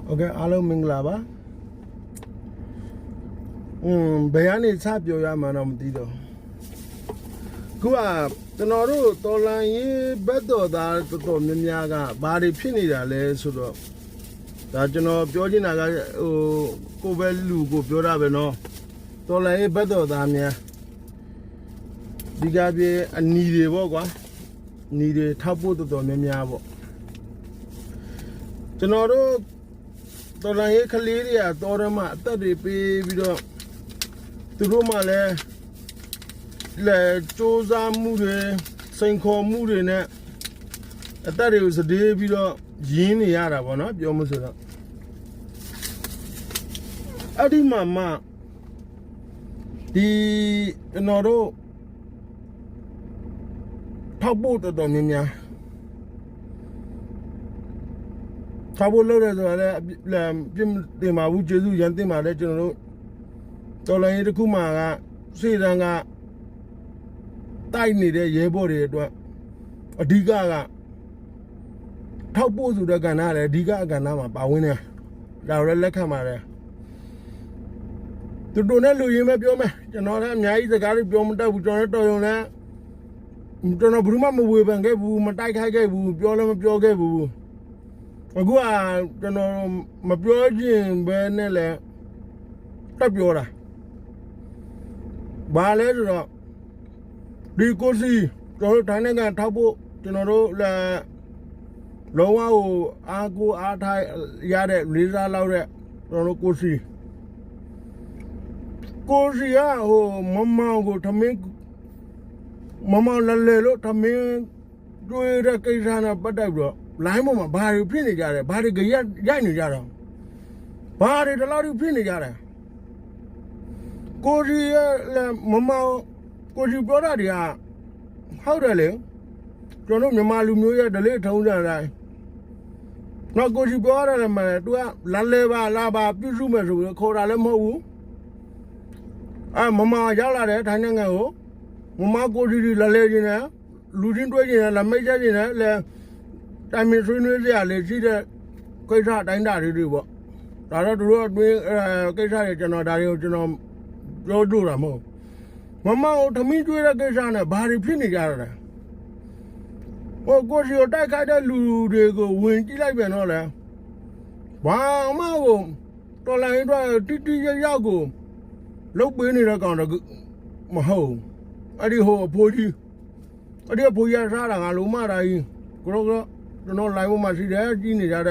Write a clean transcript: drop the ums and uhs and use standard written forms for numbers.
Okay, alo minglaba. Bayani sapyo ya manam tido. Kua tenoro tolan bedo da to minyaga bari pini da le sudo. Da jeno pyoji naga ko belu ko pyoda be no. Tolan bedo da mya. Diga bi ani de bo kwa. Ni de thapo to mya bo. Tenoro tolan ye khali ya torama atat de pe bi doသူတို့မှလည်းစူးစမ်းမှုတွေစိန်ခေါ်မှုတွေနဲ့အသက်တွေကိုစတေးပြီးတော့ရင်းနေရတာပေါ့နော်ပြောမဆိုတော့အဲ့ဒီမှာမှဒီကျွန်တော်တို့ထောက်ဖို့တော်တော်များများထောက်ဖို့လုပ်ရဆိုတော့လည်းပြင်တင်ပါဘူးကျေးဇူးရန်တင်ပါတယ်ကျွန်တော်တို့တော်လိုင်းတစ်ခုမှကစေတန်းကတိုက်နေတဲ့ရဲဘော်တွေအတွက်အဓိကထောက်ပို့ဆိုတဲ့ကဏ္ဍလည်းအဓိကကဏ္ဍမှာပါဝင်တယ်ဒါလည်းလက်ခံပါတယ်သူတို့နဲ့လူရင်းပဲပြောမယ်ကျွန်တော်လည်းအများကြီးစကားတွေပြောမတတ်ဘူးကျွန်တော်တော်ရုံနဲ့ကျွန်တော်ဘူးမှမဝေဖန်ခဲ့ဘူးမတိုက်ခိုက်ခဲ့ဘူးပြောလည်းမပြောခဲ့ဘူးအခုကကျွန်တော်မပြောခြင်းပဲနဲ့လည်းတက်ပြောတာဘာလဲဆိုတော့ဒီကိုစီကျွန်တော်တိုင်းနိုင်ငံထောက်ဖို့ကျွန်တော်တို့လည်းလုံးဝကိုအားကိုအားထားရတဲ့လေးစားလောက်တဲ့ကျွန်တော်တို့ကိုစီကဟိုမမောင်ကိုထမင်းမမောင်လဲလို့ထမင်းတွေ့တဲ့ကိစ္စနဲ့ပတ်သက်ပြီးတော့လိုင်းပေါ်မှာဘာတွေဖြစ်နေကြတယ်ဘာတွေကြရိုက်နေကြတာဘာတွေတလားတွေဖြစ်နေကြတယ်ကိုစီရဲ့မမောင်ကိုစီပြောတာတွေကဟုတ်တယ်လေကျွန်တော်မြန်မာလူမျိုးရဲ့ဒလေးထုံးစံတိုင်းတော့ကိုစီပြောရတယ်မှာသူကလမ်းလဲပါလာပါပြုစုမယ်ဆိုပြီးခေါ်တာလည်းမဟုတ်ဘူးမမောင်ရောက်လာတဲ့ထိုင်းနိုင်ငံကိုမမောင်ကိုစီလလဲခြင်းနဲ့လူချင်းတွေ့ခြင်းနဲ့လက်မိတ်ချက်ခြင်းနဲ့လဲတိုင်မင်ဆွေးနွေးစရာလေးရှိတဲ့ကိစ္စတိုင်းတာတွေပေါ့ဒါတော့သူတို့အတွင်းကိစ္စတွေကျွန်တော်ဒါတွေကိုကျွန်တော်ပြောလို့တာမဟုတ်မမောင်ထမင်းကျွေးတဲ့ကိစ္စနဲ့ဘာတွေဖြစ်နေကြရလဲဟိုကိုစီကိုတိုက်ခိုက်တဲ့လူတွေကိုဝင်ကြည့်လိုက်ပြန်တော့လဲဘာမှကိုတော်လိုင်းတော့တိရောက်ကိုလုတ်ပေးနေတဲ့ကောင်တော့မဟုတ်အဲ့ဒီဟိုအဖိုးကြီးအဲ့ဒီအဖိုးကြီးစားတာငါလုံးမတာကြီးကျွန်တော်လိုင်းပေါ်မှာရှိတယ်ကြီးနေကြတယ်